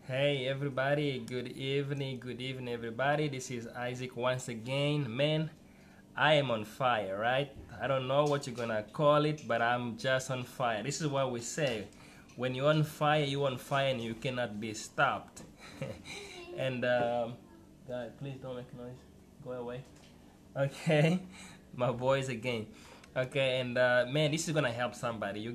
Hey everybody, good evening everybody. This is Isaac once again. Man, I am on fire, right? I don't know what you're gonna call it, but I'm just on fire. This is what we say. When you're on fire, you're on fire and you cannot be stopped. and God, please don't make noise. Go away. Okay, my voice again. Okay, and man, this is gonna help somebody. You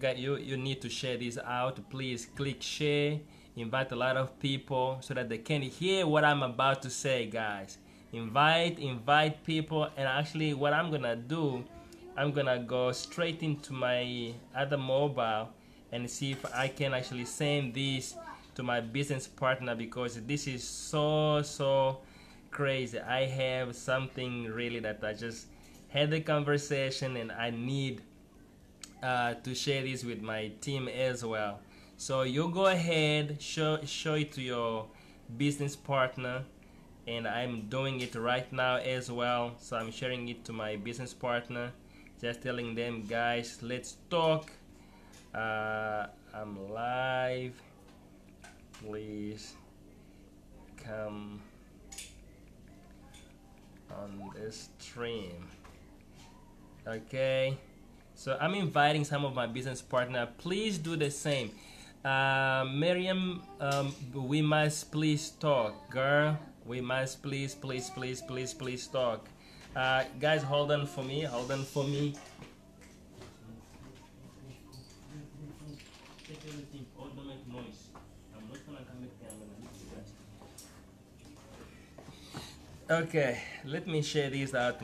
need to share this out. Please click share, invite a lot of people so that they can hear what I'm about to say, guys. Invite people, and actually, what I'm gonna do, I'm gonna go straight into my other mobile and see if I can actually send this to my business partner because this is so crazy. I have something really that I just had a conversation and I need to share this with my team as well. So you go ahead, show it to your business partner, and I'm doing it right now as well. So I'm sharing it to my business partner, just telling them, guys, let's talk. I'm live. Please come on this stream. Okay, so I'm inviting some of my business partner. Please do the same. Miriam, we must please talk, girl. We must please talk. Guys, hold on for me. Hold on for me. Take everything. Oh, don't make noise. I'm not gonna come back there. I'm gonna leave you guys. Okay, let me share this out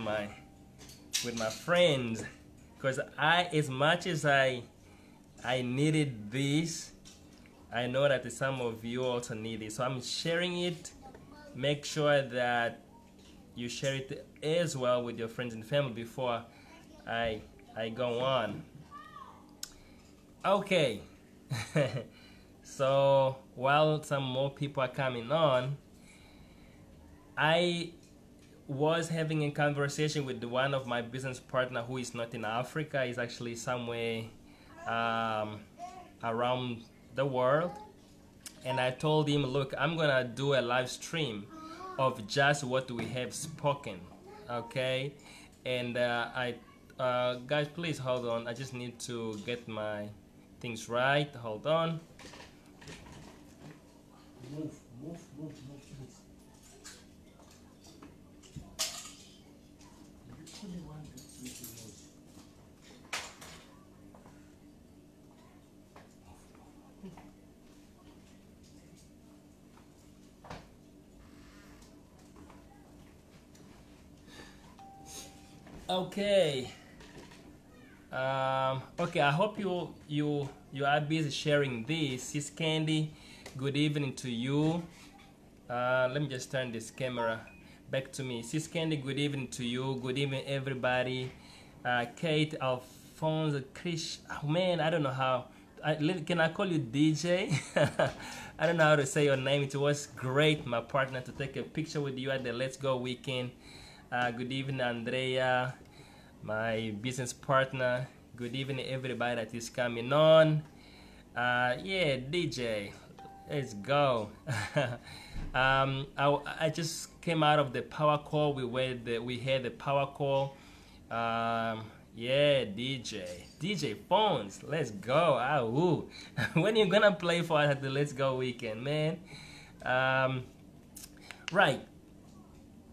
with my friends, because as much as I needed this, I know that some of you also need it. So I'm sharing it. Make sure that you share it as well with your friends and family before I go on. Okay. So while some more people are coming on, I was having a conversation with one of my business partner who is not in Africa. He's actually somewhere around the world, and I told him, look, I'm gonna do a live stream of just what we have spoken. Okay, and guys, please hold on. I just need to get my things right. Hold on. Move, please. Okay. Okay. I hope you are busy sharing this. Sis Candy, good evening to you. Let me just turn this camera back to me. Sis Candy, good evening to you. Good evening, everybody. Kate, Alphonse, Chris. Oh, man, I don't know how. Can I call you DJ? I don't know how to say your name. It was great, my partner, to take a picture with you at the Let's Go weekend. Good evening, Andrea, my business partner. Good evening, everybody that is coming on. Yeah, DJ, let's go. I just came out of the power call. We had the power call. Yeah, DJ Phones, let's go. Woo. When you gonna play for us at the Let's Go weekend, man? Right.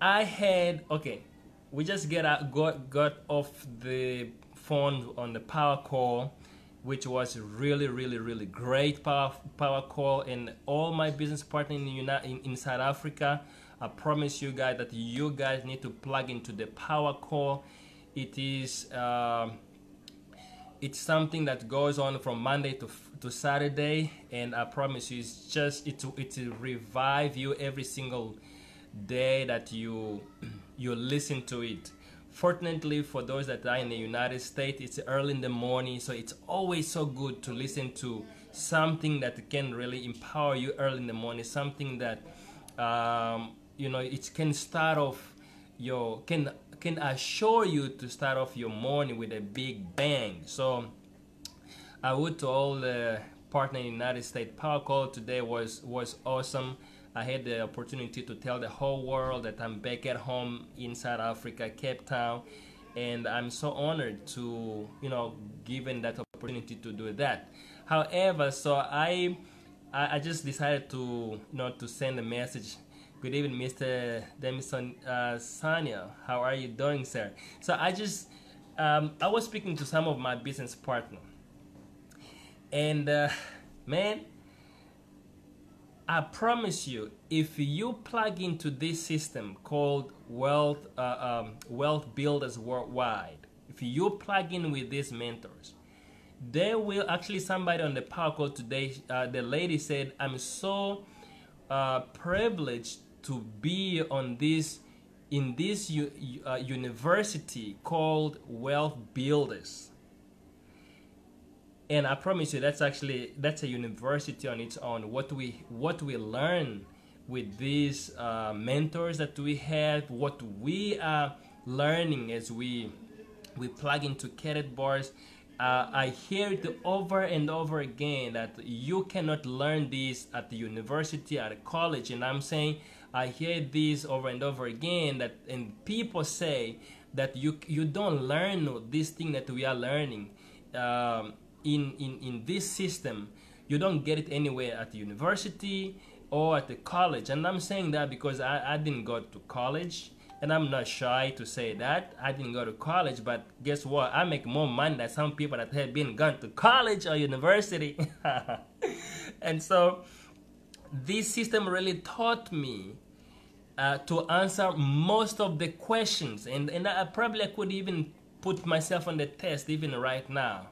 Okay. We just got off the phone on the power call, which was really great power call, and all my business partners in South Africa. I promise you guys that you guys need to plug into the power call. It is it's something that goes on from Monday to Saturday, and I promise you, it will revive you every single day that you listen to it. Fortunately, for those that are in the United States, it's early in the morning, so it's always so good to listen to something that can really empower you early in the morning, something that it can start off can assure you to start off your morning with a big bang. So I would to all the partner in the United States. Power Call today was awesome. I had the opportunity to tell the whole world that I'm back at home in South Africa, Cape Town, and I'm so honored to, given that opportunity to do that. However, so I just decided to, to send a message. Good evening, Mr. Demison Sanya. How are you doing, sir? So I was speaking to some of my business partners, and man, I promise you, if you plug into this system called Wealth Builders Worldwide, if you plug in with these mentors, they will actually, somebody on the power call today, the lady said, I'm so privileged to be on this, in this university called Wealth Builders. And I promise you, that's a university on its own. What we learn with these mentors that we have, what we are learning as we plug into Cadet bars. I hear it over and over again that you cannot learn this at the university, at a college, and I'm saying I hear this over and over again, and people say that you don't learn this thing that we are learning. In this system, you don't get it anywhere at the university or at the college. And I'm saying that because I didn't go to college, and I'm not shy to say that. I didn't go to college, but guess what? I make more money than some people that have been gone to college or university. And so this system really taught me to answer most of the questions, and I probably could even put myself on the test even right now.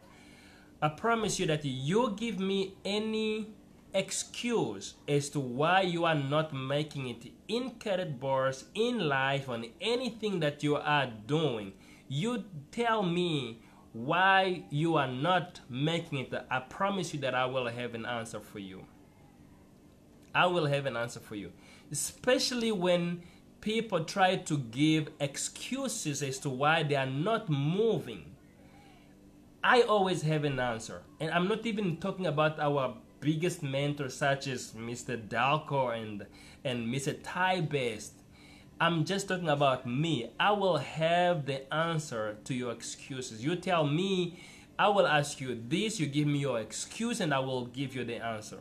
I promise you that you give me any excuse as to why you are not making it in Cadet bars, in life, on anything that you are doing. You tell me why you are not making it. I promise you that I will have an answer for you. I will have an answer for you. Especially when people try to give excuses as to why they are not moving. I always have an answer. And I'm not even talking about our biggest mentors such as Mr. Dalco and Mr. Ty Best. I'm just talking about me. I will have the answer to your excuses. You tell me, I will ask you this, you give me your excuse, and I will give you the answer.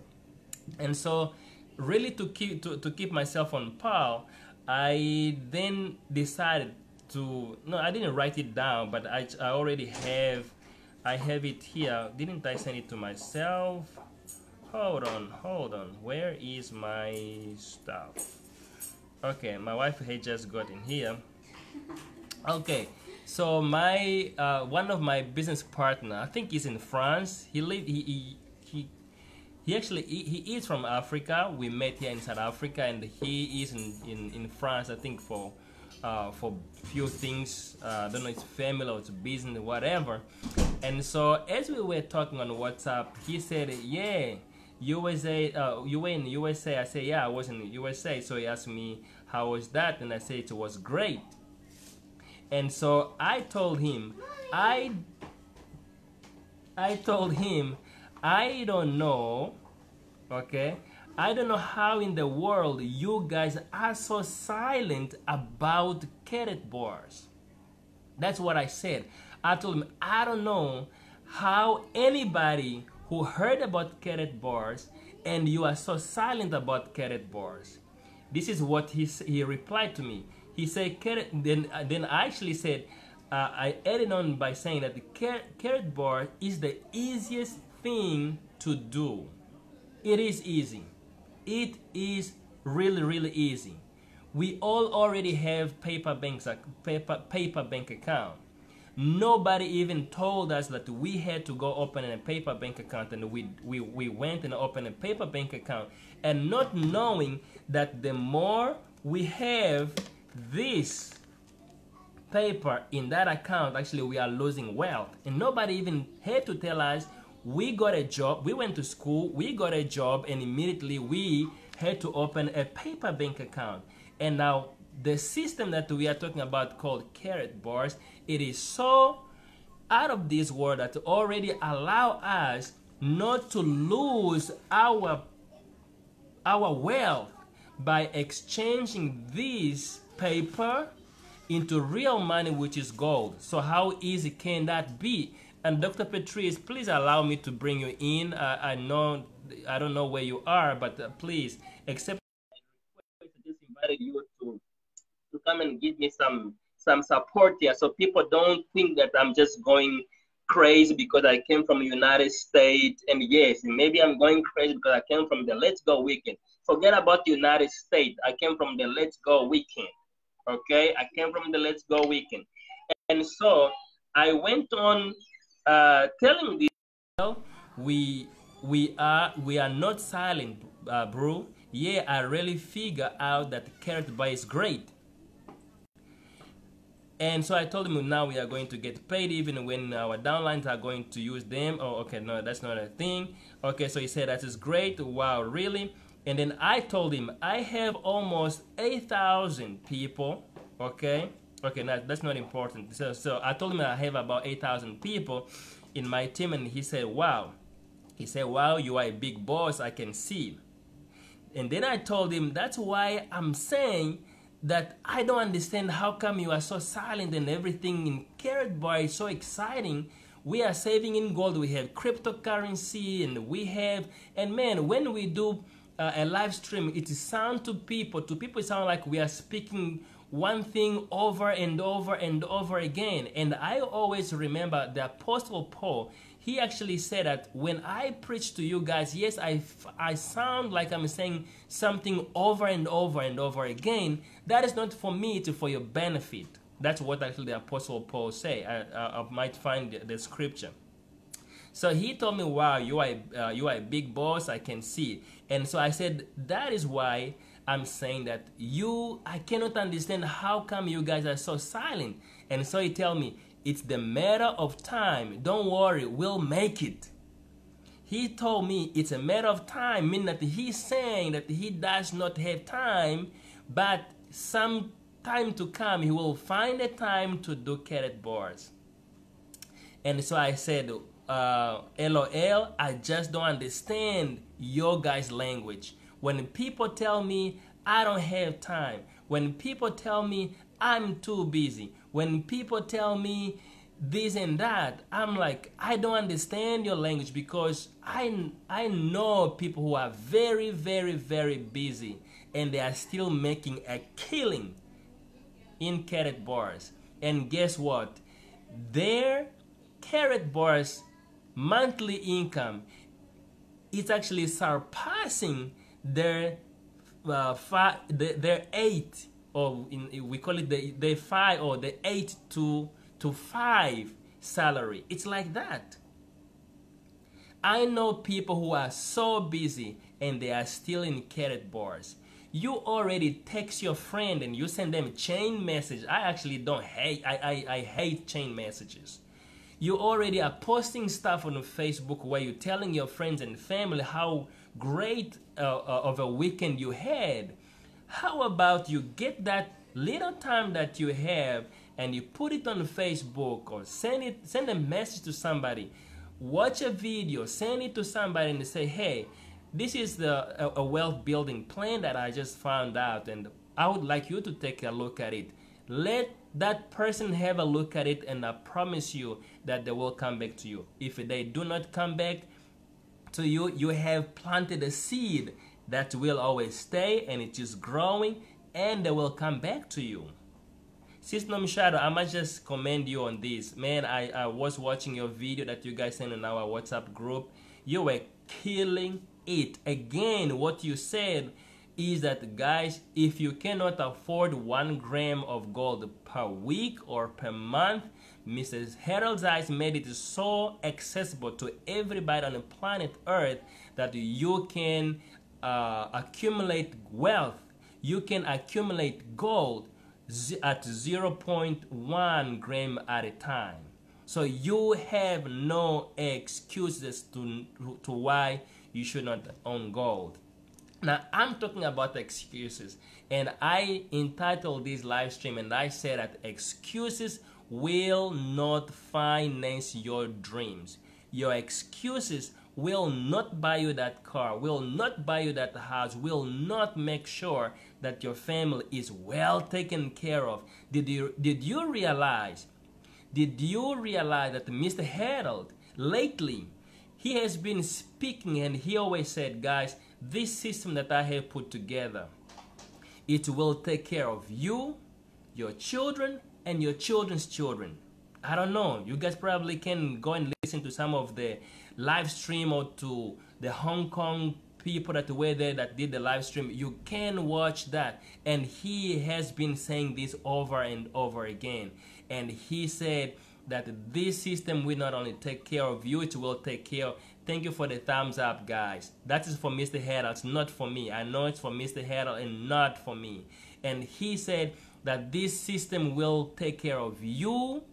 And so really to keep myself on par, I then decided to, no, I didn't write it down, but I already have it here. Didn't I send it to myself? Hold on. Where is my stuff? Okay, my wife had just got in here. Okay, so my one of my business partner, I think he's in France. He is from Africa. We met here in South Africa, and he is in France, I think, for few things. I don't know, it's family or it's business, whatever. And so as we were talking on WhatsApp, he said, yeah, USA, you were in USA. I said, yeah, I was in the USA. So he asked me, how was that? And I said, it was great. And so I told him, I don't know, okay? I don't know how in the world you guys are so silent about Cadet bars. That's what I said. I told him, I don't know how anybody who heard about Cadet bars and you are so silent about Cadet bars. This is what he replied to me. He said, then I actually said, I added on by saying that the Cadet bar is the easiest thing to do. It is easy. It is really, really easy. We all already have paper bank account. Nobody even told us that we had to go open a paper bank account, and we went and opened a paper bank account, and not knowing that the more we have this paper in that account, actually we are losing wealth. And nobody even had to tell us. We got a job, we went to school, we got a job, and immediately we had to open a paper bank account. And now the system that we are talking about called Cadet bars, it is so out of this world that already allow us not to lose our wealth by exchanging this paper into real money, which is gold. So how easy can that be? And Dr. Patrice, please allow me to bring you in. I know I don't know where you are, but please accept. I just invited you to come and give me some support here, so people don't think that I'm just going crazy because I came from the United States. And yes, maybe I'm going crazy because I came from the Let's Go weekend. Forget about the United States. I came from the Let's Go weekend. Okay, I came from the Let's Go weekend, and so I went on telling this. We we are not silent, bro. Yeah, I really figure out that carrot bar is great. And so I told him now we are going to get paid even when our downlines are going to use them. Oh, okay, no, that's not a thing. Okay, so he said that is great. Wow, really? And then I told him I have almost 8,000 people. Okay, okay, now that's not important. So I told him I have about 8,000 people in my team, and he said, wow. He said, wow, you are a big boss. I can see. And then I told him that's why I'm saying that I don't understand how come you are so silent and everything in Carrot Bar is so exciting. We are saving in gold, we have cryptocurrency, and we have, and man, when we do a live stream, it sounds to people it sounds like we are speaking one thing over and over and over again. And I always remember the Apostle Paul. He actually said that when I preach to you guys, yes, I sound like I'm saying something over and over and over again. That is not for me, it's for your benefit. That's what actually the Apostle Paul say. I might find the scripture. So he told me, wow, you are a big boss, I can see. And so I said, that is why I'm saying that I cannot understand how come you guys are so silent. And so he tell me, it's the matter of time. Don't worry, we'll make it. He told me it's a matter of time, meaning that he's saying that he does not have time, but some time to come, he will find a time to do carrot bars. And so I said, LOL, I just don't understand your guys' language. When people tell me I don't have time, when people tell me I'm too busy, when people tell me this and that, I'm like, I don't understand your language, because I know people who are very, very, very busy and they are still making a killing in carrot bars. And guess what? Their carrot bars monthly income is actually surpassing their their 8, or we call it the 5 or the 8 to 5 salary. It's like that. I know people who are so busy and they are still in carrot bars. You already text your friend and you send them chain message. I actually don't hate, I hate chain messages. You already are posting stuff on Facebook where you're telling your friends and family how great of a weekend you had. How about you get that little time that you have and you put it on Facebook, or send a message to somebody, watch a video, send it to somebody and say, hey, this is a wealth building plan that I just found out, and I would like you to take a look at it. Let that person have a look at it, and I promise you that they will come back to you. If they do not come back to you, you have planted a seed that will always stay, and it is growing, and they will come back to you. Sister Nomishado, I must just commend you on this. Man, I was watching your video that you guys sent on our WhatsApp group. You were killing it. Again, what you said is that, guys, if you cannot afford 1 gram of gold per week or per month, Mrs. Harold's Eyes made it so accessible to everybody on the planet Earth that you can accumulate wealth. You can accumulate gold at 0.1 gram at a time. So you have no excuses to why you should not own gold. Now, I'm talking about excuses, and I entitled this live stream and I said that excuses will not finance your dreams. Your excuses will not buy you that car, will not buy you that house, will not make sure that your family is well taken care of. Did you realize that Mr. Harold lately, he has been speaking, and he always said, guys, this system that I have put together, it will take care of you, your children, and your children's children. I don't know. You guys probably can go and listen to some of the live stream, or to the Hong Kong people that were there that did the live stream. You can watch that. And he has been saying this over and over again. And he said that this system will not only take care of you, it will take care of... Thank you for the thumbs up, guys. That is for Mr. Harold. It's not for me. I know it's for Mr. Harold and not for me. And he said that this system will take care of you,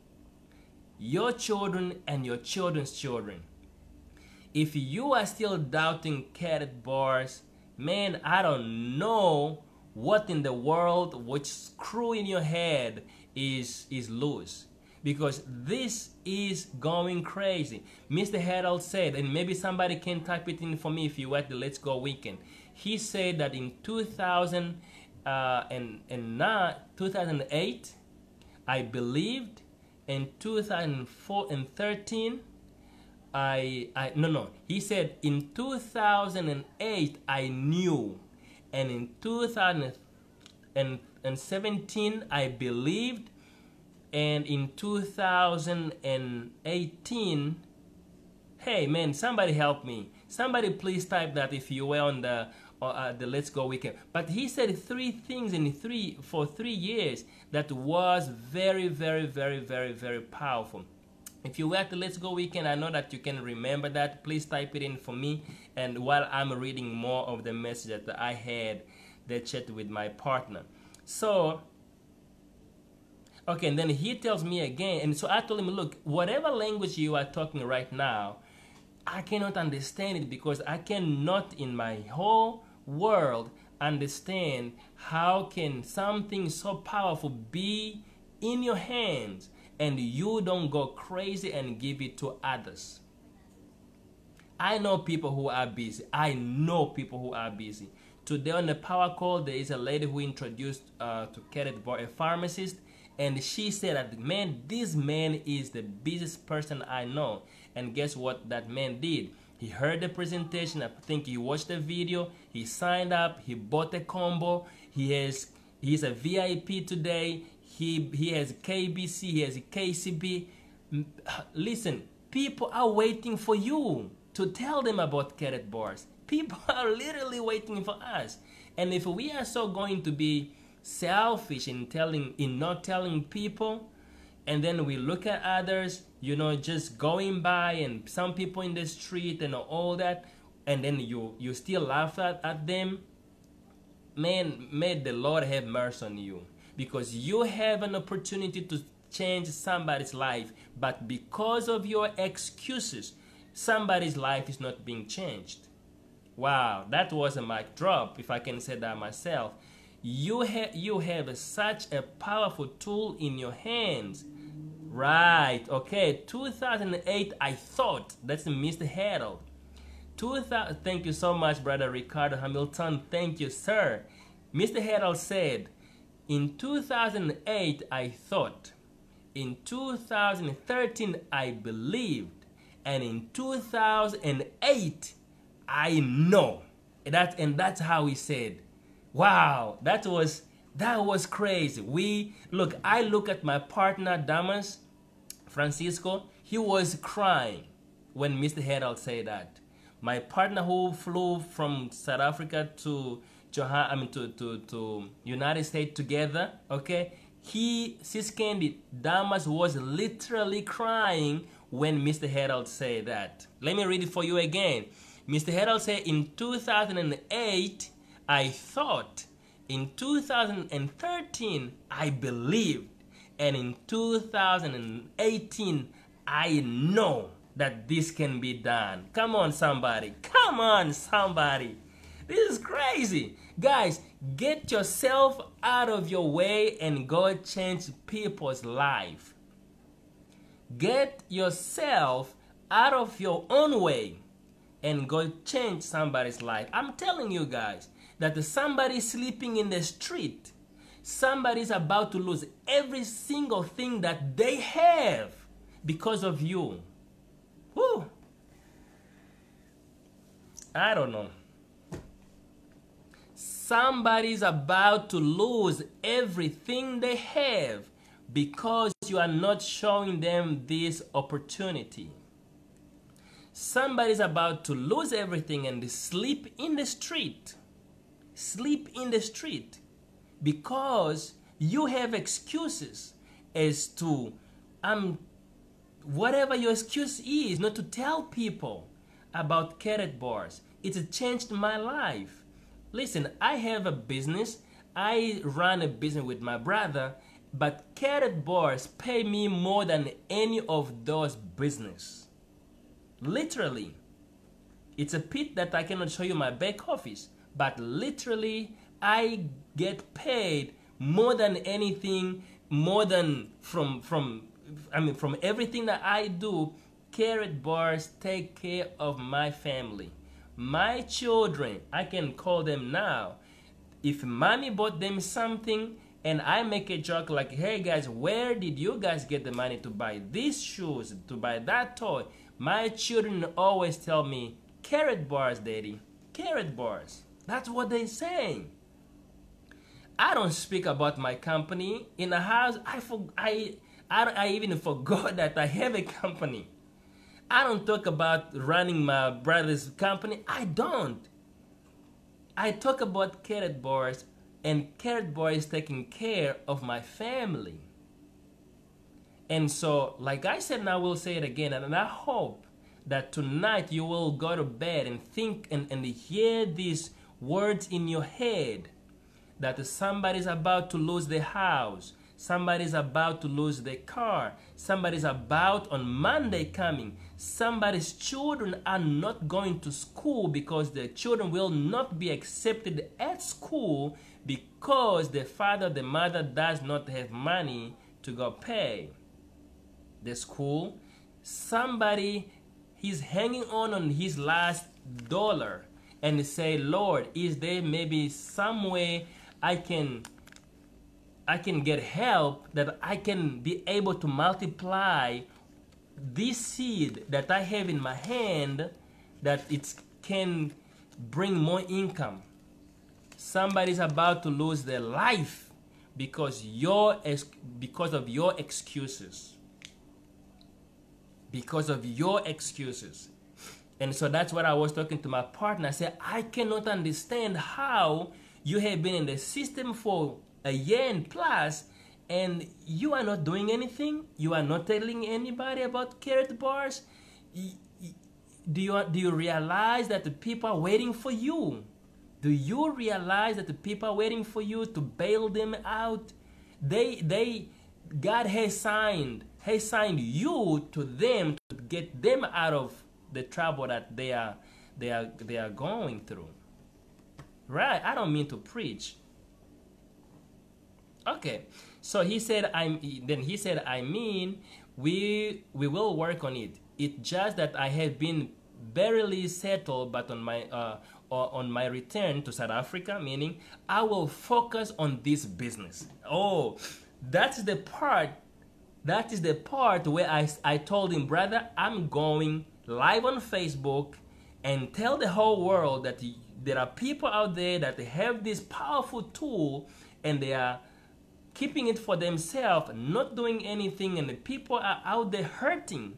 your children, and your children's children. If you are still doubting credit bars, man, I don't know what in the world, which screw in your head is loose. Because this is going crazy. Mr. Harold said, and maybe somebody can type it in for me if you at the Let's Go weekend. He said that in 2008, I believed. In 2004 and 13, he said in 2008 I knew, and in 2017 I believed, and in 2018, hey man, somebody help me. Somebody please type that if you were on the Let's Go weekend. But he said three things for 3 years that was very, very, very, very, very powerful. If you were at the Let's Go weekend, I know that you can remember that. Please type it in for me. And while I'm reading more of the message that I had the chat with my partner. So, okay, and then he tells me again, and so I told him, look, whatever language you are talking right now, I cannot understand it, because I cannot in my whole world understand how can something so powerful be in your hands and you don't go crazy and give it to others. I know people who are busy. Today on the power call, there is a lady who introduced to Kenneth Bar, a pharmacist, and she said that, man, this man is the busiest person I know. And guess what that man did? He heard the presentation. I think he watched the video. He signed up. He bought a combo. He's a VIP today. He has KBC. He has a KCB. Listen, people are waiting for you to tell them about carrot bars. People are literally waiting for us. And if we are so going to be selfish in not telling people, and then we look at others, you know, just going by, and some people in the street and all that, and then you still laugh at them, man, may the Lord have mercy on you, because you have an opportunity to change somebody's life, but because of your excuses, somebody's life is not being changed. Wow, that was a mic drop, if I can say that myself. You have such a powerful tool in your hands. Right, okay, 2008, I thought, that's Mr. Harold. Thank you so much, Brother Ricardo Hamilton, thank you, sir. Mr. Harold said, in 2008, I thought. In 2013, I believed. And in 2008, I know. And that's how he said. Wow, that was crazy. I look at my partner Damas, Francisco. He was crying when Mr. Harold said that. My partner who flew from South Africa to United States together, okay? Sis Candy, Damas was literally crying when Mr. Harold said that. Let me read it for you again. Mr. Harold said, in 2008, I thought. In 2013, I believed. And in 2018, I know that this can be done. Come on, somebody. Come on, somebody. This is crazy. Guys, get yourself out of your way and go change people's life. Get yourself out of your own way. and go change somebody's life. I'm telling you guys that somebody sleeping in the street, somebody's about to lose every single thing that they have because of you. Whew. I don't know. Somebody's about to lose everything they have because you are not showing them this opportunity. Somebody's about to lose everything and sleep in the street. Sleep in the street because you have excuses as to whatever your excuse is, not to tell people about carrot bars. It's changed my life. Listen, I have a business. I run a business with my brother, but carrot bars pay me more than any of those business. Literally. It's a pit that I cannot show you my back office, but literally I get paid more than anything, more than from everything that I do. Carrot bars take care of my family. My children, I can call them now. If mommy bought them something and I make a joke like, hey guys, where did you guys get the money to buy these shoes, to buy that toy? My children always tell me, carrot bars, daddy, carrot bars. That's what they're saying. I don't speak about my company. In the house, I even forgot that I have a company. I don't talk about running my brother's company. I don't. I talk about carrot bars, and carrot bars taking care of my family. And so, like I said, and I will say it again, and I hope that tonight you will go to bed and think and hear these words in your head, that somebody's about to lose their house, somebody's about to lose their car, somebody's about on Monday coming, somebody's children are not going to school because their children will not be accepted at school because the father, the mother does not have money to go pay the school. Somebody, he's hanging on his last dollar and say, Lord, is there maybe some way I can get help that I can be able to multiply this seed that I have in my hand, that it can bring more income. Somebody's about to lose their life because of your excuses. Because of your excuses. And so that's what I was talking to my partner. I said, I cannot understand how you have been in the system for a year and plus, and you are not doing anything. You are not telling anybody about carrot bars. Do you realize that the people are waiting for you? Do you realize that the people are waiting for you to bail them out? God has signed you to them to get them out of the trouble that they are going through. Right? I don't mean to preach. Okay, so he said, I mean, we will work on it. It's just that I have been barely settled, but on my return to South Africa, meaning I will focus on this business. Oh, that's the part. That is the part where I told him, brother, I'm going live on Facebook and tell the whole world that there are people out there that have this powerful tool and they are keeping it for themselves, not doing anything, and the people are out there hurting.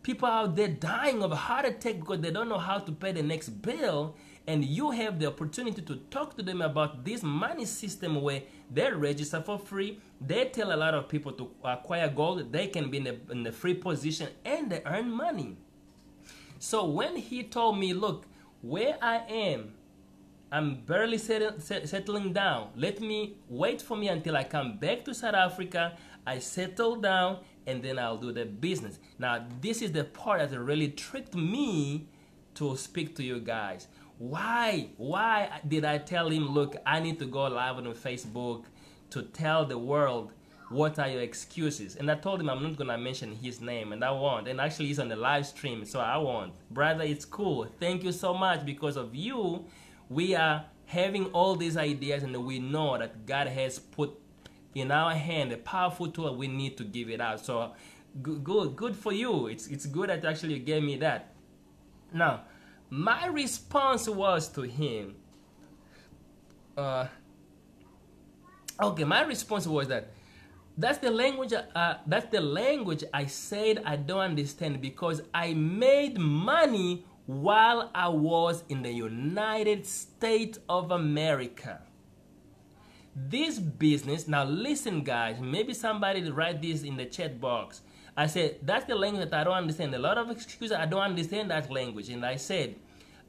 People are out there dying of a heart attack because they don't know how to pay the next bill, and you have the opportunity to talk to them about this money system where they register for free, they tell a lot of people to acquire gold, they can be in the free position, and they earn money. So when he told me, look, where I am, I'm barely settling down. Let me wait for me until I come back to South Africa. I settle down and then I'll do the business. Now, this is the part that really tricked me to speak to you guys. Why did I tell him, look, I need to go live on Facebook to tell the world what are your excuses? And I told him I'm not gonna mention his name, and I won't. And actually, he's on the live stream, so I won't. Brother, it's cool. Thank you so much. Because of you, we are having all these ideas, and we know that God has put in our hand a powerful tool. We need to give it out. So good for you. It's good that actually you gave me that. Now, my response was to him. Okay, my response was that's the language I said I don't understand, because I made money while I was in the United States of America. This business, now listen guys, maybe somebody write this in the chat box. I said, that's the language that I don't understand. A lot of excuses, I don't understand that language. And I said,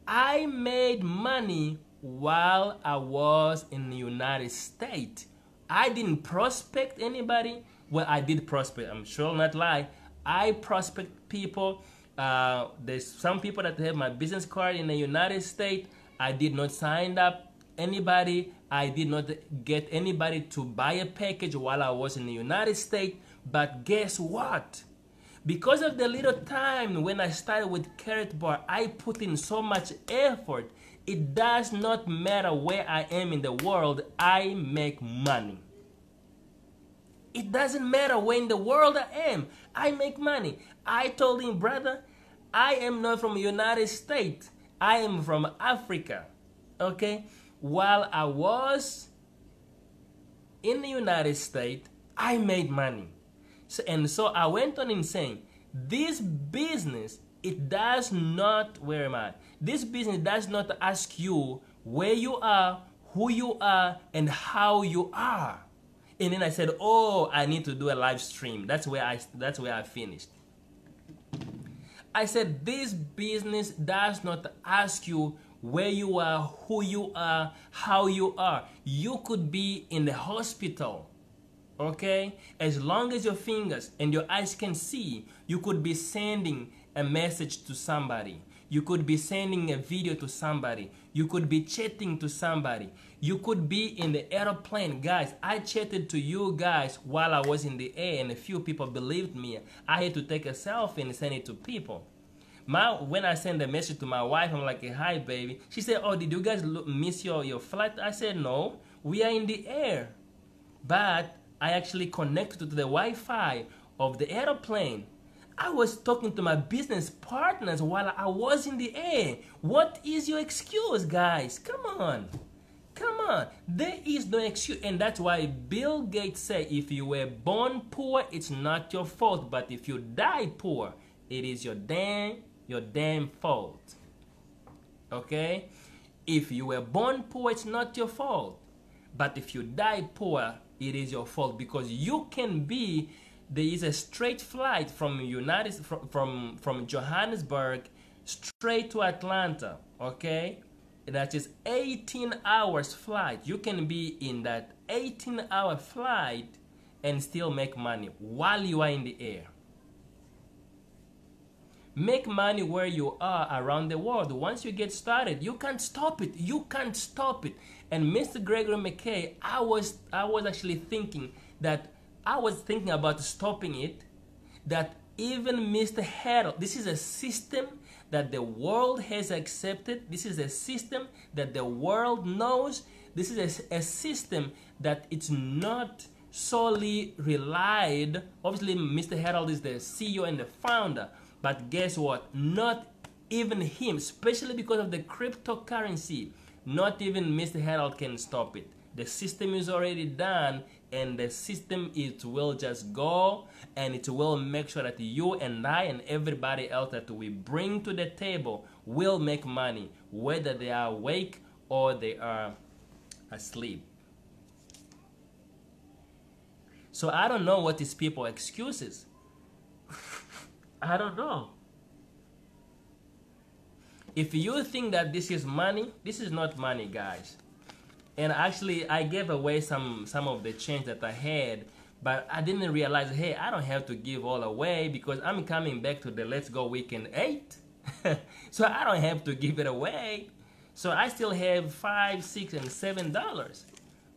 I made money while I was in the United States. I didn't prospect anybody. Well, I did prospect, I'm sure I'll not lie. I prospect people. There's some people that have my business card in the United States. I did not sign up anybody. I did not get anybody to buy a package while I was in the United States. But guess what? Because of the little time when I started with Carrot Bar, I put in so much effort. It does not matter where I am in the world, I make money. It doesn't matter where in the world I am, I make money. I told him, brother, I am not from the United States. I am from Africa. Okay? While I was in the United States, I made money. So I went on in saying, this business, it does not, where am I? This business does not ask you where you are, who you are, and how you are. And then I said, oh, I need to do a live stream. That's where I finished. I said, this business does not ask you where you are, who you are, how you are. You could be in the hospital. Okay? As long as your fingers and your eyes can see, you could be sending a message to somebody. You could be sending a video to somebody. You could be chatting to somebody. You could be in the airplane. Guys, I chatted to you guys while I was in the air, and a few people believed me. I had to take a selfie and send it to people. When I send a message to my wife, I'm like, hi, baby. She said, oh, did you guys miss your flight? I said, no, we are in the air. But I actually connected to the Wi-Fi of the airplane. I was talking to my business partners while I was in the air. What is your excuse, guys? Come on. Come on. There is no excuse. And that's why Bill Gates said, if you were born poor, it's not your fault. But if you die poor, it is your damn fault. Okay? If you were born poor, it's not your fault. But if you die poor, it is your fault, because you can be, there is a straight flight from from Johannesburg straight to Atlanta, okay? That is 18 hours flight. You can be in that 18-hour flight and still make money while you are in the air. Make money where you are around the world. Once you get started, you can't stop it. You can't stop it. And Mr. Gregory McKay, I was actually thinking that I was thinking about stopping it. That even Mr. Harold, this is a system that the world has accepted. This is a system that the world knows. This is a system that it's not solely relied. Obviously, Mr. Harold is the CEO and the founder. But guess what? Not even him, especially because of the cryptocurrency, not even Mr. Harold can stop it. The system is already done, and the system, it will just go, and it will make sure that you and I and everybody else that we bring to the table will make money, whether they are awake or they are asleep. So I don't know what these people's excuses. I don't know. If you think that this is money, this is not money, guys. And actually, I gave away some of the change that I had, but I didn't realize, hey, I don't have to give all away because I'm coming back to the Let's Go Weekend 8. So I don't have to give it away. So I still have $5, $6, and $7.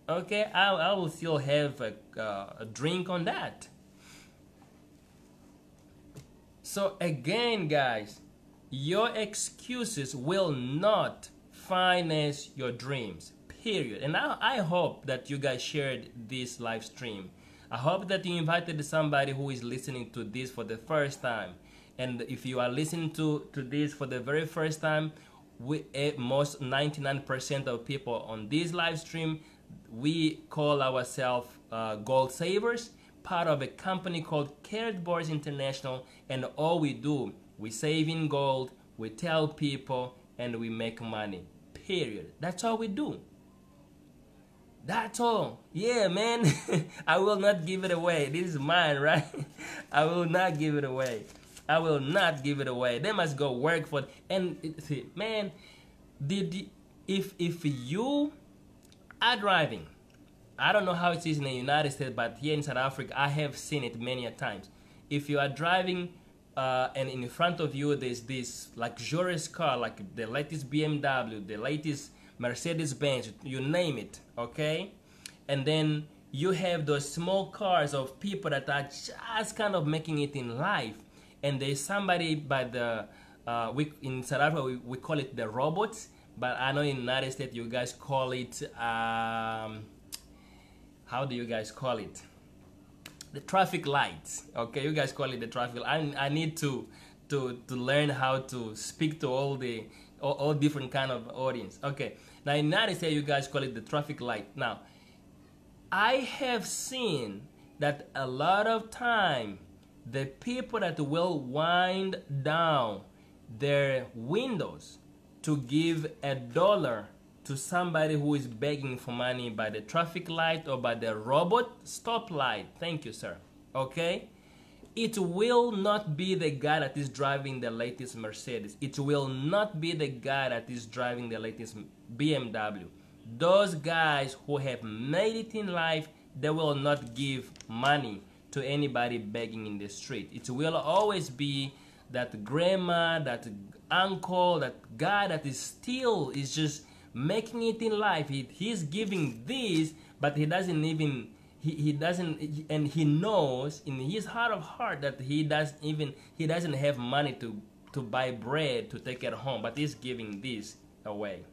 Okay, I will still have a drink on that. So again, guys, your excuses will not finance your dreams, period. And I hope that you guys shared this live stream. I hope that you invited somebody who is listening to this for the first time. And if you are listening to this for the very first time, most 99% of people on this live stream, we call ourselves gold savers, part of a company called Carrot Boards International, and all we do, we save in gold, we tell people, and we make money. Period. That's all we do. That's all. Yeah, man. I will not give it away. This is mine, right? I will not give it away. I will not give it away. They must go work for it. And see, man, if you are driving, I don't know how it is in the United States, but here in South Africa, I have seen it many a times. If you are driving and in front of you there's this luxurious car, like the latest BMW, the latest Mercedes-Benz, you name it, okay? And then you have those small cars of people that are just kind of making it in life. And there's somebody by the, in South Africa, we call it the robots, but I know in the United States you guys call it, how do you guys call it? The traffic lights. Okay, you guys call it the traffic. I need to learn how to speak to all different kind of audience. Okay, now in the United States you guys call it the traffic light. Now, I have seen that a lot of time the people that will wind down their windows to give $1 to somebody who is begging for money by the traffic light or by the robot stoplight. Thank you, sir. Okay? It will not be the guy that is driving the latest Mercedes. It will not be the guy that is driving the latest BMW. Those guys who have made it in life, they will not give money to anybody begging in the street. It will always be that grandma, that uncle, that guy that is just making it in life. He's giving this, but he doesn't even, he doesn't, and he knows in his heart of heart that he doesn't have money to buy bread to take it home, but he's giving this away.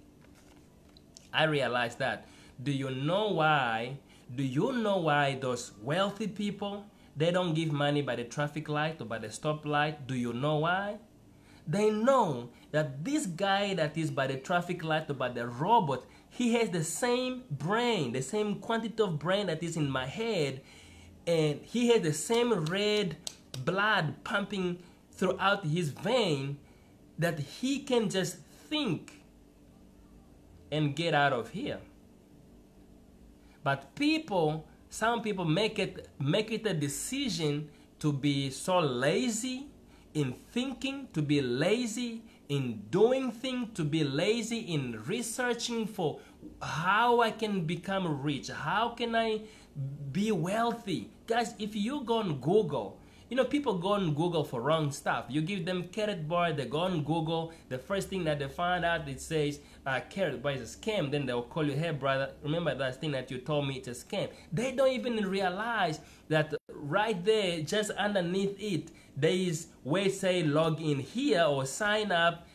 I realize that. Do you know why? Do you know why those wealthy people, they don't give money by the traffic light or by the stoplight? Do you know why? They know that this guy that is by the traffic light or by the robot, he has the same brain, the same quantity of brain that is in my head, and he has the same red blood pumping throughout his vein, that he can just think and get out of here. But some people make it a decision to be so lazy in thinking, to be lazy in doing things, to be lazy in researching for how I can become rich, how can I be wealthy. Guys, if you go on Google, you know, people go on Google for wrong stuff. You give them carrot bar, they go on Google, the first thing that they find out, it says carrot bar is a scam. Then they'll call you, hey brother, remember that thing that you told me, it's a scam. They don't even realize that right there, just underneath it, there is where it say log in here or sign up,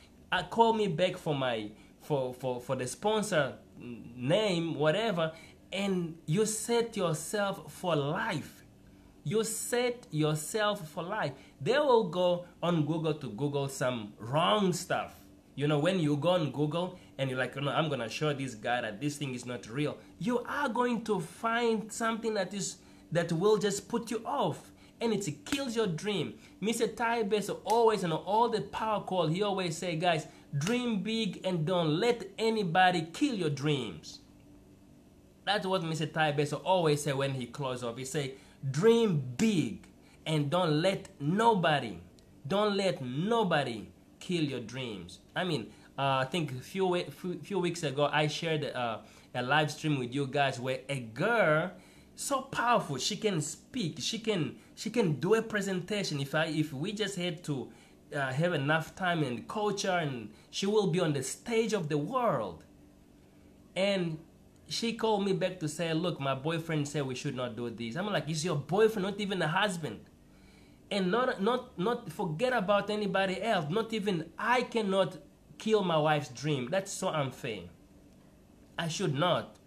call me back for my for the sponsor name, whatever, and you set yourself for life. You set yourself for life. They will go on Google to Google some wrong stuff. You know, when you go on Google and you're like, you know, I'm going to show this guy that this thing is not real, you are going to find something that will just put you off. And it kills your dream. Mr. Tybes always, on all the power call, he always say, guys, dream big and don't let anybody kill your dreams. That's what Mr. Tybes always say when he close off. He say, dream big and don't let nobody kill your dreams. I mean, I think a few weeks ago I shared a live stream with you guys where a girl, so powerful, she can speak, she can do a presentation. If we just had to have enough time and coach her, and she will be on the stage of the world. And she called me back to say, look, my boyfriend said we should not do this. I'm like, it's your boyfriend, not even a husband. And not forget about anybody else. Not even I cannot kill my wife's dream. That's so unfair. I should not.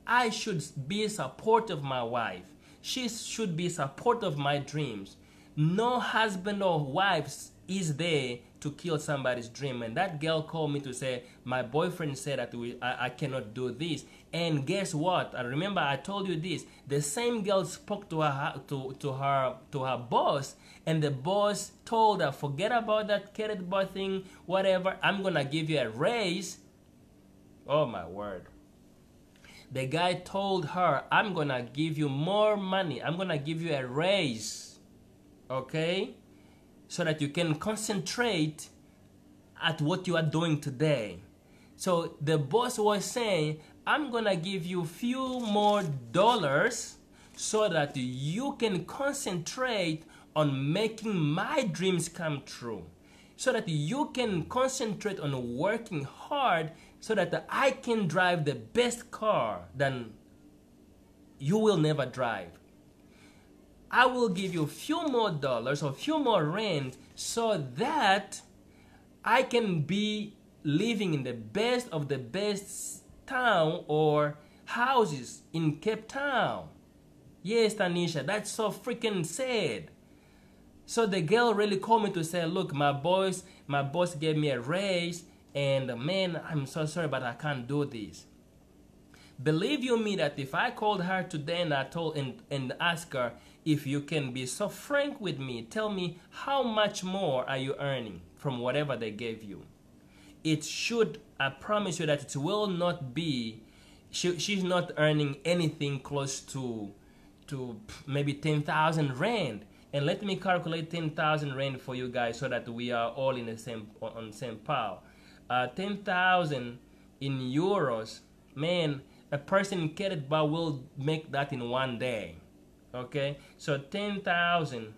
I should be support of my wife. She should be support of my dreams. No husband or wife is there to kill somebody's dream. And that girl called me to say, my boyfriend said that I cannot do this. And guess what? I remember I told you this. The same girl spoke to her boss, and the boss told her, forget about that carrot bar thing, whatever. I'm gonna give you a raise. Oh my word. The guy told her, I'm gonna give you more money. I'm gonna give you a raise. Okay? So that you can concentrate at what you are doing today. So the boss was saying, I'm gonna give you few more dollars so that you can concentrate on making my dreams come true. So that you can concentrate on working hard so that I can drive the best car than you will never drive. I will give you a few more dollars or a few more rent so that I can be living in the best of the best town or houses in Cape Town. Yes, Tanisha, that's so freaking sad. So the girl really called me to say, look, my boss gave me a raise, and man, I'm so sorry, but I can't do this. Believe you me that if I called her today and I told and asked her, if you can be so frank with me, tell me how much more are you earning from whatever they gave you. It should, I promise you that it will not be, she's not earning anything close to maybe 10,000 rand. And let me calculate 10,000 rand for you guys so that we are all in the same on the same pile. 10,000 in euros, man, a person in Keretba will make that in one day. Okay, so 10,000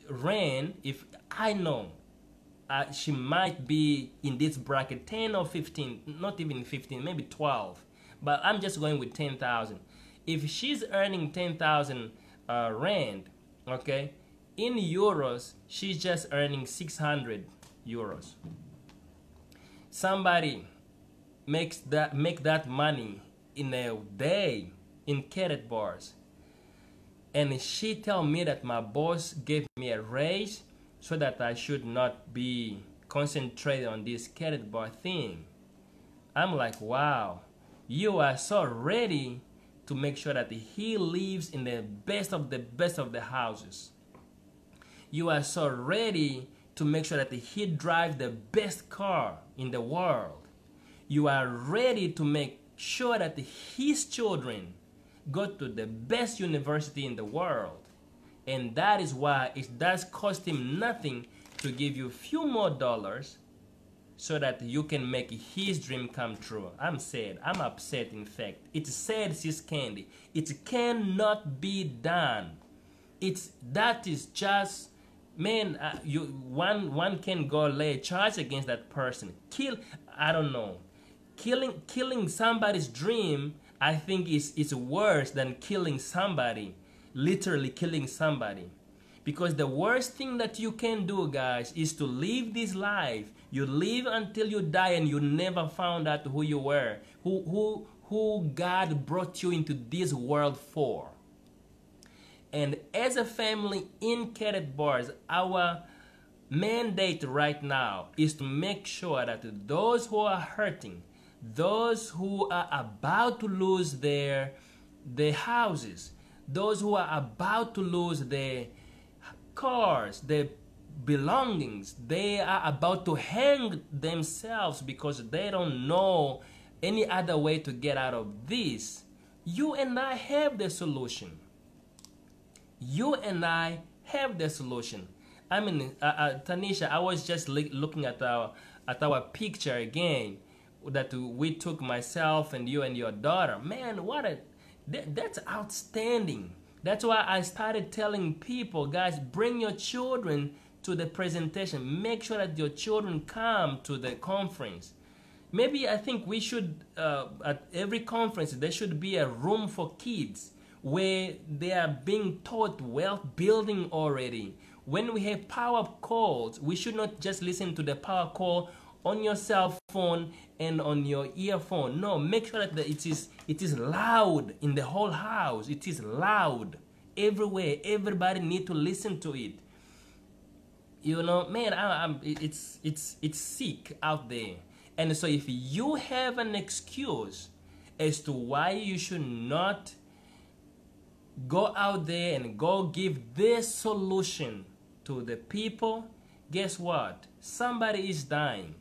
rand, if I know she might be in this bracket 10 or 15, not even 15, maybe 12, but I'm just going with 10,000. If she's earning 10,000 rand, okay, in euros, she's just earning 600 euros. Somebody make that money in a day in carrot bars, and she tell me that my boss gave me a raise so that I should not be concentrated on this carrot bar thing. I'm like, wow, you are so ready to make sure that he lives in the best of the houses. You are so ready to make sure that he drives the best car in the world. You are ready to make sure that his children go to the best university in the world. And that is why it does cost him nothing to give you a few more dollars so that you can make his dream come true. I'm sad. I'm upset, in fact. It's sad, Sis Candy. It cannot be done. That is just, man, one can go lay a charge against that person. I don't know. Killing somebody's dream, I think is worse than killing somebody. Literally killing somebody. Because the worst thing that you can do, guys, is to live this life. You live until you die and you never found out who you were, who God brought you into this world for. And as a family in Carrot Bars, our mandate right now is to make sure that those who are hurting, those who are about to lose their houses, those who are about to lose their cars, their belongings, they are about to hang themselves because they don't know any other way to get out of this. You and I have the solution. You and I have the solution. I mean, Tanisha, I was just looking at our picture again that we took, myself and you and your daughter. Man, that's outstanding. That's why I started telling people, guys, bring your children to the presentation. Make sure that your children come to the conference. Maybe I think we should, at every conference, there should be a room for kids where they are being taught wealth building already. When we have power calls, we should not just listen to the power call on your cell phone and on your earphone. No, make sure that it is loud in the whole house. It is loud everywhere. Everybody need to listen to it. Man, it's sick out there. And so if you have an excuse as to why you should not go out there and go give this solution to the people, guess what? Somebody is dying.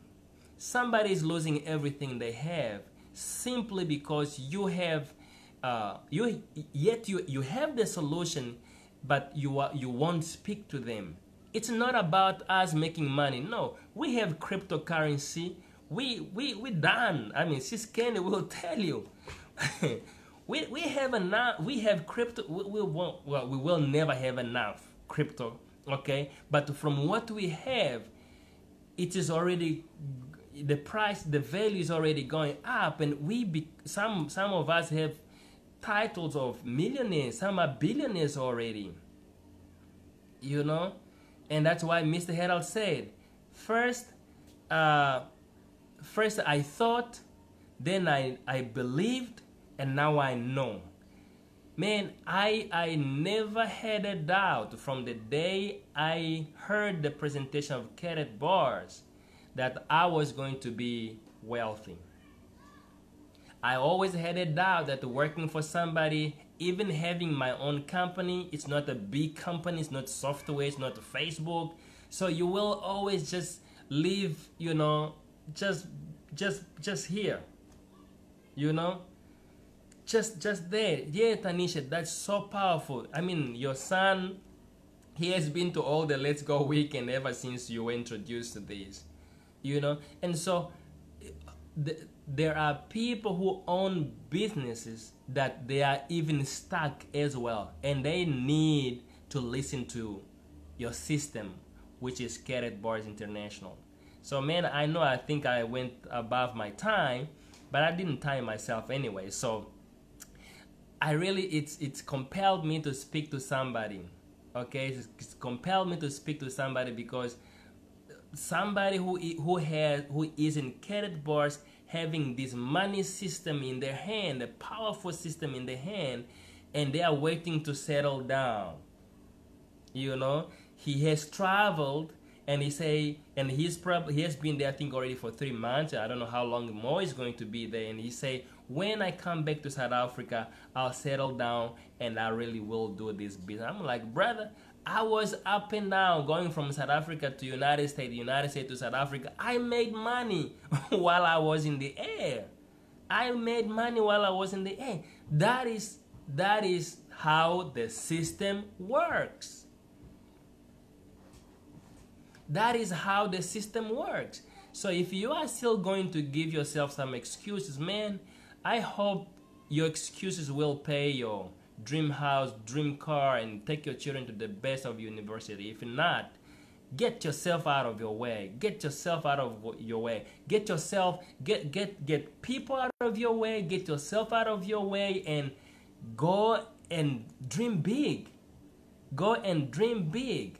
Somebody is losing everything they have simply because you have you have the solution, but you won't speak to them. It's not about us making money. No, we have cryptocurrency. We done. I mean, Sis Candy will tell you. we have enough. We have crypto. We won't. Well, we will never have enough crypto. Okay, but from what we have, it is already, the price, the value is already going up, and some of us have titles of millionaires. Some are billionaires already. And that's why Mr. Herald said, first I thought, then I believed, and now I know. Man, I never had a doubt from the day I heard the presentation of Carrot Bars that I was going to be wealthy. I always had a doubt that working for somebody, even having my own company, it's not a big company, it's not software, it's not Facebook. So you will always just live, just here, just there. Yeah, Tanisha, that's so powerful. I mean, your son, he has been to all the Let's Go weekend ever since you were introduced to this, and so there are people who own businesses that they are even stuck as well, and they need to listen to your system, which is Carrot Bars International. So man, I think I went above my time, but I didn't time myself anyway. So I really, it's compelled me to speak to somebody. Okay, it's compelled me to speak to somebody, because somebody who is in Carrot Bars, having this money system in their hand, a powerful system in their hand, and they are waiting to settle down. He has traveled, and he has been there, I think, already for 3 months. I don't know how long more he's going to be there. And he say, when I come back to South Africa, I'll settle down and I really will do this business. I'm like, brother, I was up and down going from South Africa to United States to South Africa. I made money while I was in the air. I made money while I was in the air. That is how the system works. That is how the system works. So if you are still going to give yourself some excuses, man, I hope your excuses will pay your dream house, dream car, and take your children to the best of university. If not, get yourself out of your way. Get yourself out of your way. Get people out of your way. Get yourself out of your way, and go and dream big. Go and dream big.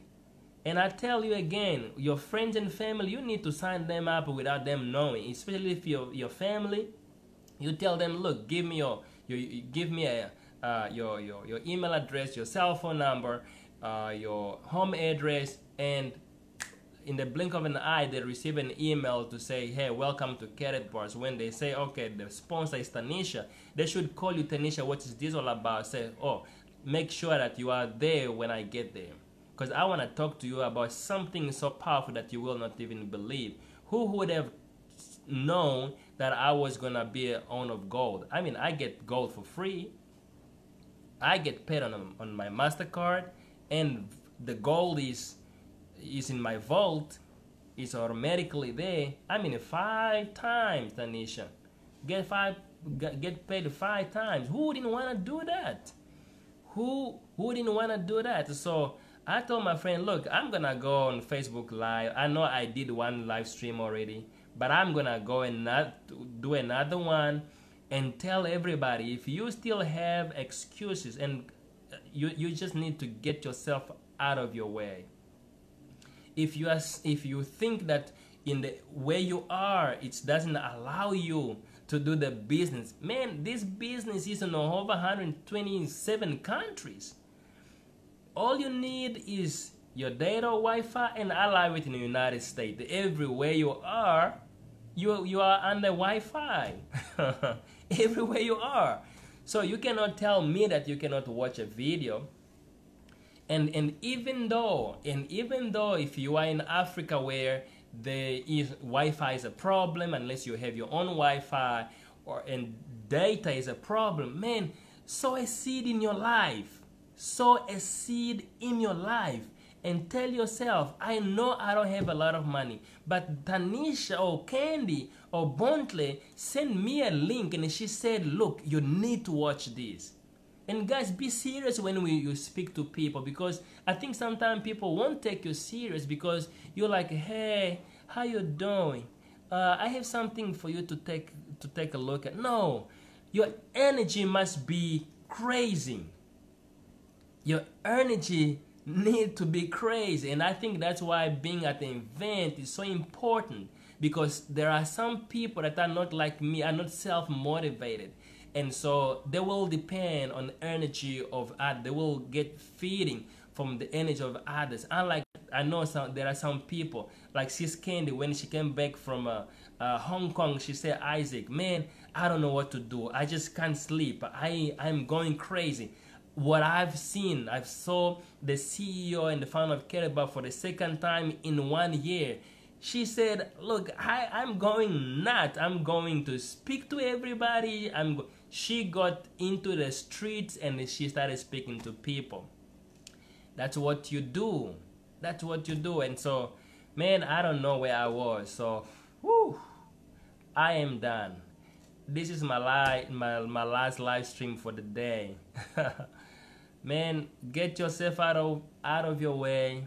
And I tell you again, your friends and family, you need to sign them up without them knowing. Especially if your family, you tell them, look, give me your email address, your cell phone number, your home address, and in the blink of an eye, they receive an email to say, hey, welcome to Carrot Bars. When they say, okay, the sponsor is Tanisha, they should call you, Tanisha, what is this all about? Say, oh, make sure that you are there when I get there, because I want to talk to you about something so powerful that you will not even believe. Who would have known that I was going to be an owner of gold? I mean, I get gold for free. I get paid on my MasterCard, and the gold is in my vault. It's automatically there. I mean, 5 times, Tanisha. Get paid 5 times. Who didn't want to do that? Who didn't want to do that? So I told my friend, look, I'm gonna go on Facebook Live. I know I did one live stream already, but I'm gonna go and not do another one and tell everybody, if you still have excuses, and you just need to get yourself out of your way. If you think that in the way you are it doesn't allow you to do the business, man, this business is in over 127 countries. All you need is your data, Wi-Fi, and I live it in the United States. Everywhere you are, you are under Wi-Fi. Everywhere you are. So you cannot tell me that you cannot watch a video. And even though if you are in Africa where Wi-Fi is a problem, unless you have your own Wi-Fi, and data is a problem, man, sow a seed in your life. Sow a seed in your life and tell yourself, I know I don't have a lot of money, but Tanisha or Candy or Bontley sent me a link and she said, look, you need to watch this. And guys, be serious when you speak to people, because I think sometimes people won't take you serious because you're like, hey, how you doing? I have something for you to take a look at. No, your energy must be crazy. Your energy need to be crazy, and I think that's why being at the event is so important, because there are some people that are not like me, are not self-motivated, and so they will depend on the energy of others. They will get feeding from the energy of others. Unlike, I know there are some people like Sis Candy, when she came back from Hong Kong, she said, Isaac, man, I don't know what to do. I just can't sleep. I'm going crazy. What I've seen, I saw the CEO and the founder of Kereba for the second time in 1 year. She said, look, I'm going nuts. I'm going to speak to everybody. She got into the streets and she started speaking to people. That's what you do. That's what you do. And so, man, I don't know where I was. So, whew, I am done. This is my last live stream for the day. Man, get yourself out of your way.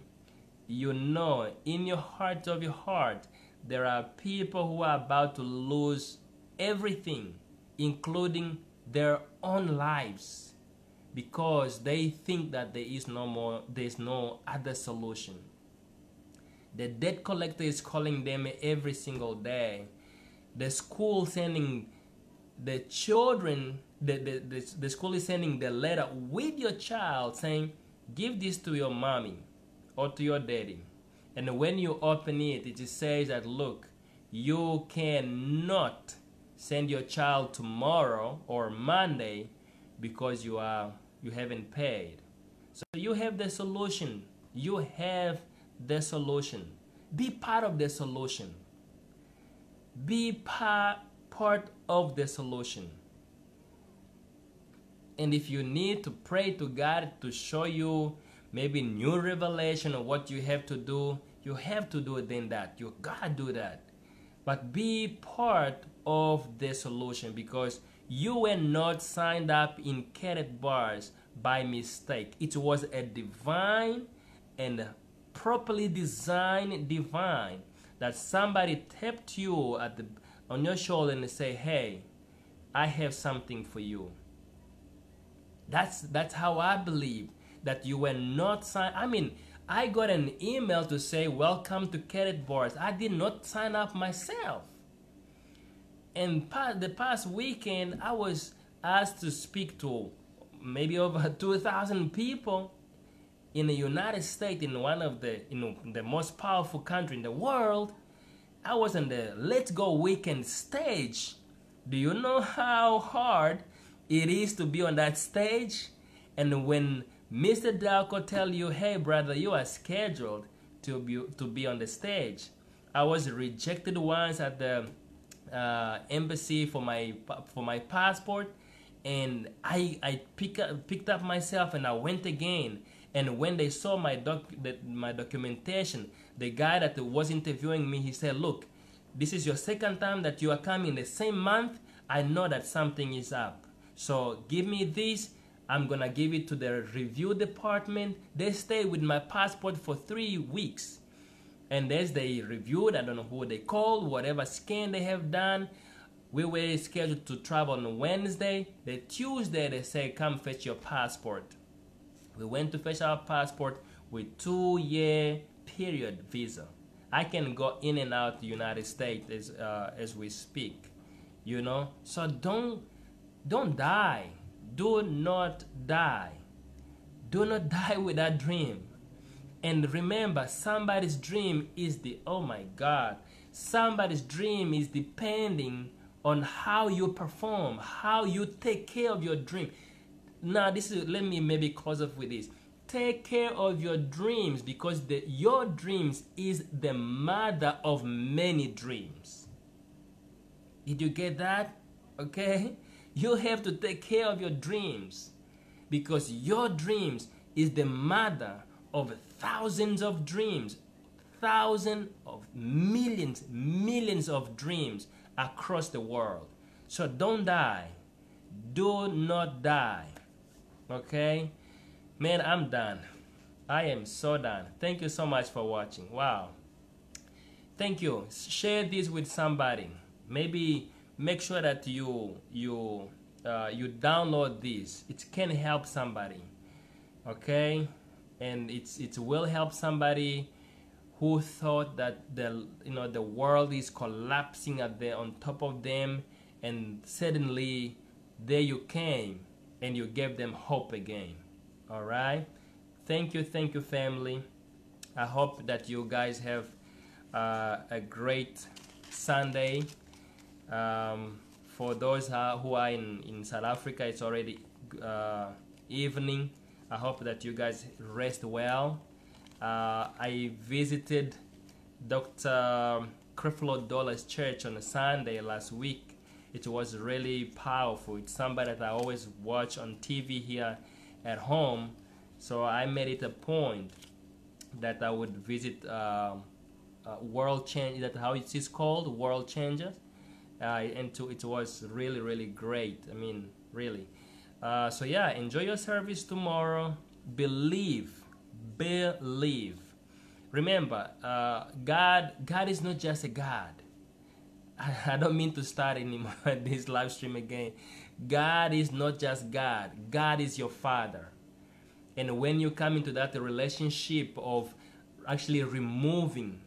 You know, in your heart of your heart, there are people who are about to lose everything, including their own lives, because they think that there's no other solution. The debt collector is calling them every single day. The school sending the children, the school is sending the letter with your child saying, give this to your mommy or to your daddy. And when you open it, it just says that, look, you cannot send your child tomorrow or Monday because you haven't paid. So you have the solution. You have the solution. Be part of the solution. Be part of the solution. And if you need to pray to God to show you maybe new revelation of what you have to do it then that. You gotta do that. But be part of the solution, because you were not signed up in Cadet Bars by mistake. It was a divine and properly designed divine that somebody tapped you on your shoulder and say, hey, I have something for you. That's how I believe that you were not signed. I mean, I got an email to say, welcome to Cadet Bars. I did not sign up myself. And the past weekend, I was asked to speak to maybe over 2,000 people in the United States, in one of the most powerful country in the world. I was on the Let's Go Weekend stage. Do you know how hard it is to be on that stage? And when Mr. Dalco tell you, hey brother, you are scheduled to be on the stage. I was rejected once at the embassy for my passport, and I picked up myself and I went again. And when they saw my documentation, the guy that was interviewing me, he said, look, this is your second time that you are coming the same month. I know that something is up. So give me this. I'm going to give it to the review department. They stayed with my passport for 3 weeks. And as they reviewed, I don't know who they called, whatever scan they have done, we were scheduled to travel on Wednesday. The Tuesday, they say, come fetch your passport. We went to fetch our passport with 2-year period visa. I can go in and out the United States as we speak, you know. So don't die. Do not die. Do not die with that dream. And remember, somebody's dream is oh my God, somebody's dream is depending on how you perform, how you take care of your dream. Now, let me maybe close up with this. Take care of your dreams, because your dreams is the mother of many dreams. Did you get that? Okay? You have to take care of your dreams, because your dreams is the mother of thousands of dreams, thousands of millions of dreams across the world. So don't die. Do not die. Okay? Man, I'm done. I am so done. Thank you so much for watching. Wow. Thank you. Share this with somebody. Maybe make sure that you download this. It can help somebody. Okay? And it will help somebody who thought that the world is collapsing on top of them, and suddenly there you came and you gave them hope again. All right? Thank you, family. I hope that you guys have a great Sunday. For those who are in South Africa, it's already evening. I hope that you guys rest well. I visited Dr. Creflo Dollar's church on a Sunday last week. It was really powerful. It's somebody that I always watch on TV here at home. So I made it a point that I would visit World Change. That's how it is called, World Changers. It was really great. I mean, really. So yeah, enjoy your service tomorrow. Believe. Remember, God is not just a God. I don't mean to start anymore this live stream again. God is not just God. God is your Father. And when you come into that relationship of actually removing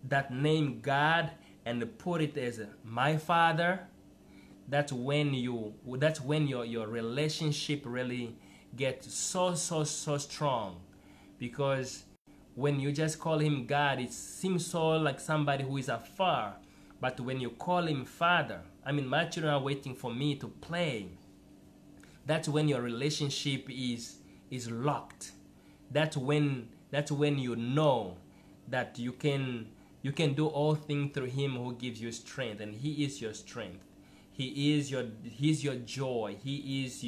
that name God and put it as my Father, that's when your relationship really gets so strong. Because when you just call him God, it seems so like somebody who is afar. But when you call him Father, I mean, my children are waiting for me to play. That's when your relationship is locked. That's when you know that you can do all things through him who gives you strength, and he is your strength. He's your joy. He's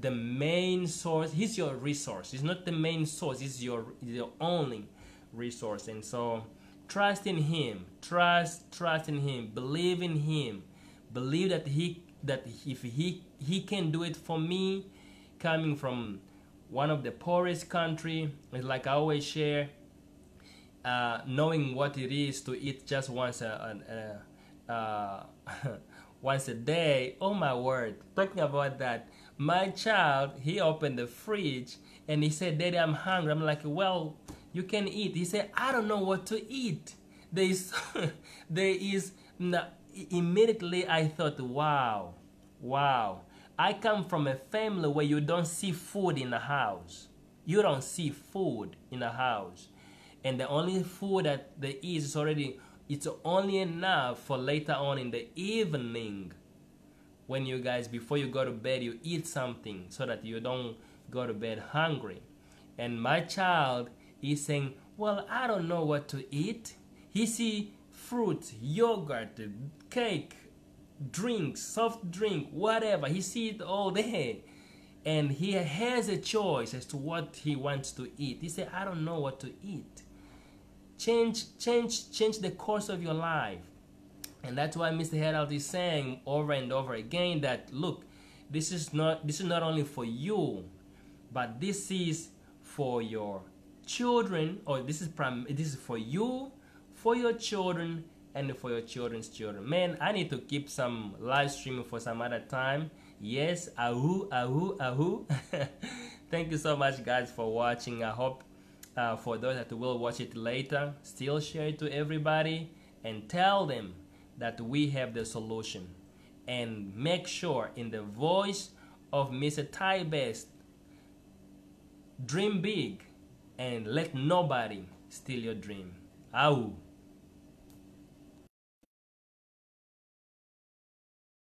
the main source. He's your resource. He's not the main source. He's your only resource. And so trust in him. Trust in him. Believe in him. Believe that if he can do it for me, coming from one of the poorest country, like I always share, knowing what it is to eat just once once a day. Oh my word. Talking about that, my child, he opened the fridge and he said, "Daddy, I'm hungry." I'm like, "Well, you can eat." He said, "I don't know what to eat." Immediately I thought, wow. I come from a family where you don't see food in the house. You don't see food in the house. And the only food that there is it's only enough for later on in the evening, when you guys, before you go to bed, you eat something so that you don't go to bed hungry. And my child is saying, "Well, I don't know what to eat." He see fruit, yogurt, cake, drinks, soft drink, whatever. He see it all there. And he has a choice as to what he wants to eat. He said, "I don't know what to eat." Change the course of your life. And that's why Mr. Herald is saying over and over again that, look, this is not only for you, but this is for your children, or this is for you, for your children, and for your children's children. Man, I need to keep some live streaming for some other time. Yes, ahoo, ahoo, ahoo. Thank you so much, guys, for watching. I hope for those that will watch it later, still share it to everybody and tell them that we have the solution. And make sure, in the voice of Mr. Ty Best, dream big and let nobody steal your dream. Ahoo.